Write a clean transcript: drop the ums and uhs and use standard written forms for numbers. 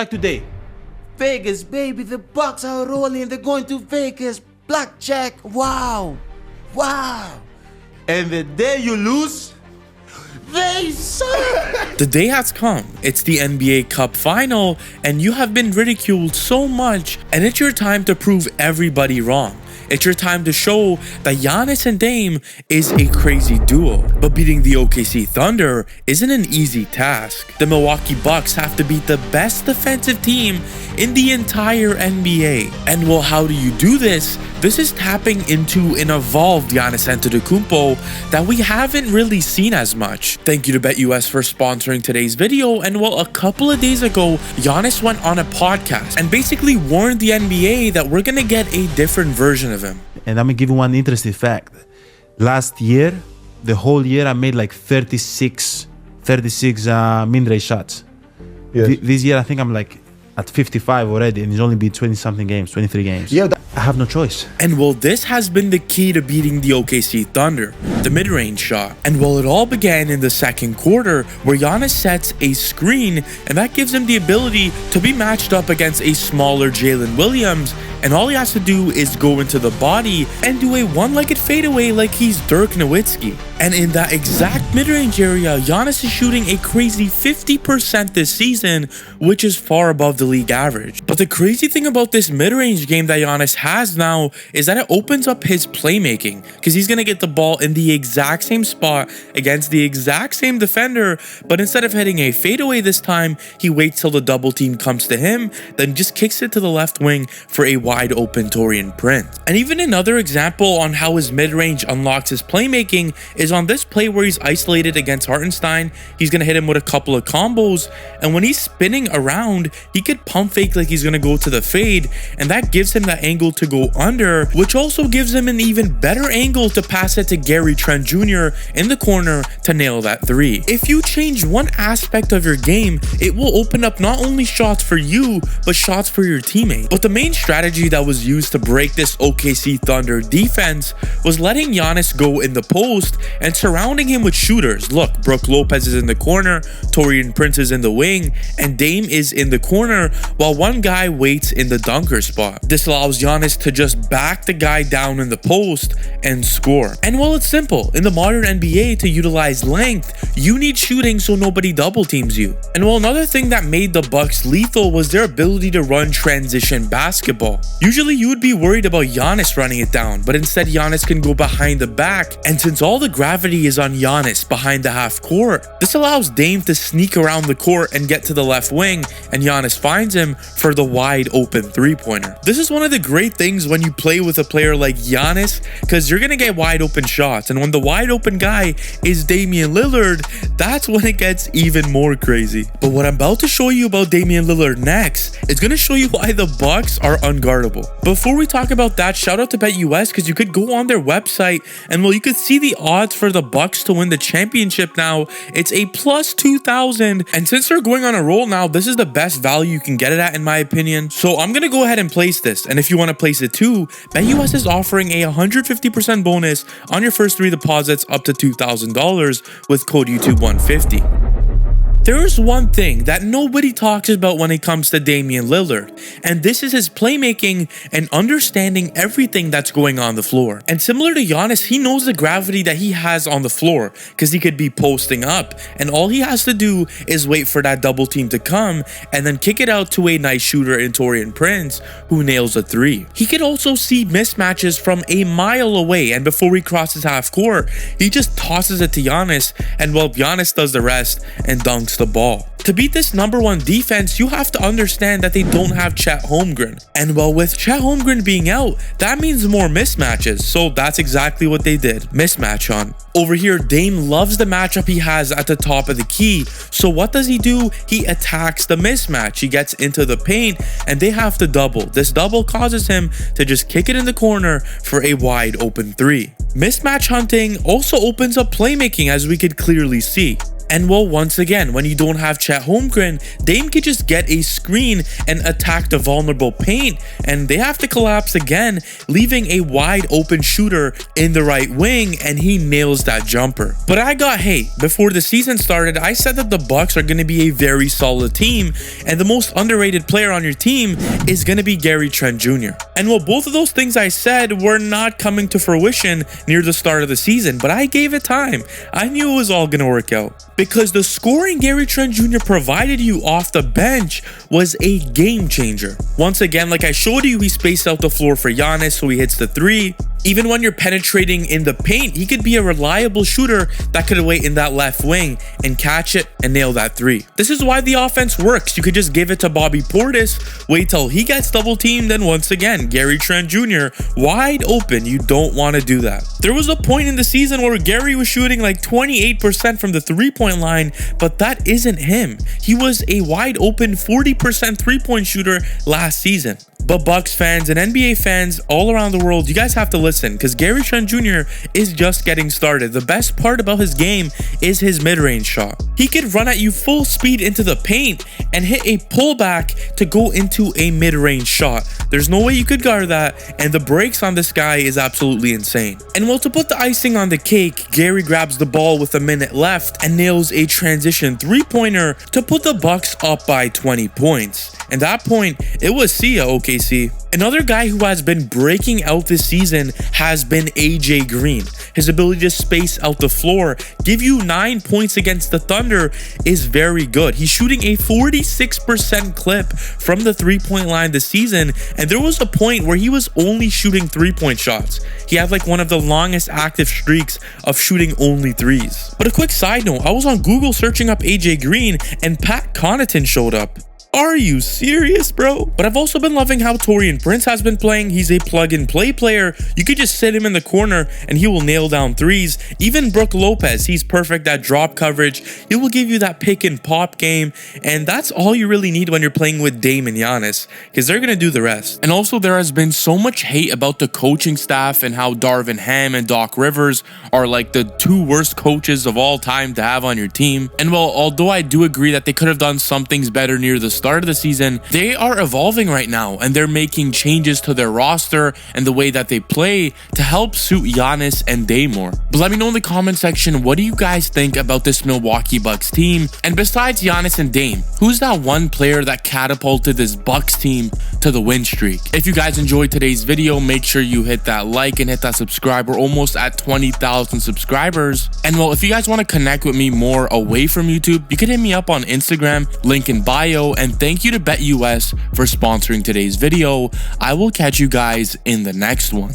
Like today, Vegas, baby, the Bucks are rolling. They're going to Vegas. Blackjack. Wow. And the day you lose, they suck. The day has come. It's the NBA Cup final, and you have been ridiculed so much, and it's your time to prove everybody wrong. It's your time to show that Giannis and Dame is a crazy duo. But beating the OKC Thunder isn't an easy task. The Milwaukee Bucks have to beat the best defensive team in the entire NBA. And well, how do you do this? This is tapping into an evolved Giannis Antetokounmpo that we haven't really seen as much. Thank you to BetUS for sponsoring today's video. And well, a couple of days ago, Giannis went on a podcast and basically warned the NBA that we're gonna get a different version of him. And I'm gonna give you one interesting fact. Last year, the whole year, I made like 36 mid-range shots. Yes. This year, I think I'm like at 55 already, and it's only been 20-something games, 23 games. Yeah, I have no choice. And well, this has been the key to beating the OKC Thunder, the mid-range shot. And well, it all began in the second quarter where Giannis sets a screen, and that gives him the ability to be matched up against a smaller Jalen Williams, and all he has to do is go into the body and do a one-legged fadeaway like he's Dirk Nowitzki. And in that exact mid-range area, Giannis is shooting a crazy 50% this season, which is far above the league average. But the crazy thing about this mid-range game that Giannis has now is that it opens up his playmaking, because he's going to get the ball in the exact same spot against the exact same defender, but instead of hitting a fadeaway this time, he waits till the double team comes to him, then just kicks it to the left wing for a wide open Taurean Prince. And even another example on how his mid-range unlocks his playmaking is on this play where he's isolated against Hartenstein. He's going to hit him with a couple of combos, and when he's spinning around, he could pump fake like he's going to go to the fade, and that gives him that angle to go under, which also gives him an even better angle to pass it to Gary Trent Jr. in the corner to nail that three. If you change one aspect of your game, it will open up not only shots for you, but shots for your teammate. But the main strategy that was used to break this OKC Thunder defense was letting Giannis go in the post and surrounding him with shooters. Look, Brook Lopez is in the corner, Taurean Prince is in the wing, and Dame is in the corner while one guy waits in the dunker spot. This allows Giannis to just back the guy down in the post and score. And well, it's simple. In the modern NBA, to utilize length, you need shooting so nobody double teams you. And well, another thing that made the Bucks lethal was their ability to run transition basketball. Usually you would be worried about Giannis running it down, but instead Giannis can go behind the back, and since all the gravity is on Giannis behind the half court, this allows Dame to sneak around the court and get to the left wing, and Giannis finds him for the wide open three-pointer. This is one of the great things when you play with a player like Giannis, because you're gonna get wide open shots, and when the wide open guy is Damian Lillard, that's when it gets even more crazy. But what I'm about to show you about Damian Lillard next is gonna show you why the Bucks are unguardable. Before we talk about that, shout out to BetUS, because you could go on their website and well, you could see the odds for the Bucks to win the championship now. It's a plus 2,000, and since they're going on a roll now, this is the best value you can get it at in my opinion. So I'm gonna go ahead and place this, and if you want to place it too, BetUS is offering a 150% bonus on your first 3 deposits up to $2,000 with code YouTube150. There is one thing that nobody talks about when it comes to Damian Lillard, and this is his playmaking and understanding everything that's going on the floor. And similar to Giannis, he knows the gravity that he has on the floor because he could be posting up, and all he has to do is wait for that double team to come and then kick it out to a nice shooter in Taurean Prince who nails a three. He can also see mismatches from a mile away, and before he crosses half court, he just tosses it to Giannis, and well, Giannis does the rest and dunks the ball. To beat this #1 defense, you have to understand that they don't have Chet Holmgren. And well, with Chet Holmgren being out, that means more mismatches. So that's exactly what they did. Mismatch on. Over here, Dame loves the matchup he has at the top of the key. So what does he do? He attacks the mismatch. He gets into the paint and they have to double. This double causes him to just kick it in the corner for a wide open three. Mismatch hunting also opens up playmaking, as we could clearly see. And well, once again, when you don't have Chet Holmgren, Dame could just get a screen and attack the vulnerable paint, and they have to collapse again, leaving a wide open shooter in the right wing, and he nails that jumper. But I got hate. Before the season started, I said that the Bucks are going to be a very solid team, and the most underrated player on your team is going to be Gary Trent Jr. And well, both of those things I said were not coming to fruition near the start of the season, but I gave it time. I knew it was all going to work out. Because the scoring Gary Trent Jr. provided you off the bench was a game changer. Once again, like I showed you, he spaced out the floor for Giannis so he hits the three. Even when you're penetrating in the paint, he could be a reliable shooter that could wait in that left wing and catch it and nail that three. This is why the offense works. You could just give it to Bobby Portis, wait till he gets double teamed, and once again, Gary Trent Jr. wide open. You don't want to do that. There was a point in the season where Gary was shooting like 28% from the three-point line, but that isn't him. He was a wide open 40% three-point shooter last season. But Bucks fans and NBA fans all around the world, you guys have to listen, because Gary Trent Jr. is just getting started. The best part about his game is his mid-range shot. He could run at you full speed into the paint and hit a pullback to go into a mid-range shot. There's no way you could guard that, and the breaks on this guy is absolutely insane. And well, to put the icing on the cake, Gary grabs the ball with a minute left and nails a transition three-pointer to put the Bucks up by 20 points. At that point, it was see ya, OKC. Another guy who has been breaking out this season has been AJ Green. His ability to space out the floor, give you 9 points against the Thunder is very good. He's shooting a 46% clip from the three-point line this season, and there was a point where he was only shooting three-point shots. He had like one of the longest active streaks of shooting only threes. But a quick side note, I was on Google searching up AJ Green, and Pat Connaughton showed up. Are you serious, bro? But I've also been loving how Taurean Prince has been playing. He's a plug-and-play player. You could just sit him in the corner and he will nail down threes. Even Brook Lopez, he's perfect at drop coverage. He will give you that pick and pop game, and that's all you really need when you're playing with Dame and Giannis, because they're gonna do the rest. And also, there has been so much hate about the coaching staff and how Darvin Ham and Doc Rivers are like the two worst coaches of all time to have on your team. And well, although I do agree that they could have done some things better near the start of the season, they are evolving right now, and they're making changes to their roster and the way that they play to help suit Giannis and Dame more. But let me know in the comment section, what do you guys think about this Milwaukee Bucks team? And besides Giannis and Dame, who's that one player that catapulted this Bucks team to the win streak? If you guys enjoyed today's video, make sure you hit that like and hit that subscribe. We're almost at 20,000 subscribers. And well, if you guys want to connect with me more away from YouTube, you can hit me up on Instagram, link in bio. And thank you to BetUS for sponsoring today's video. I will catch you guys in the next one.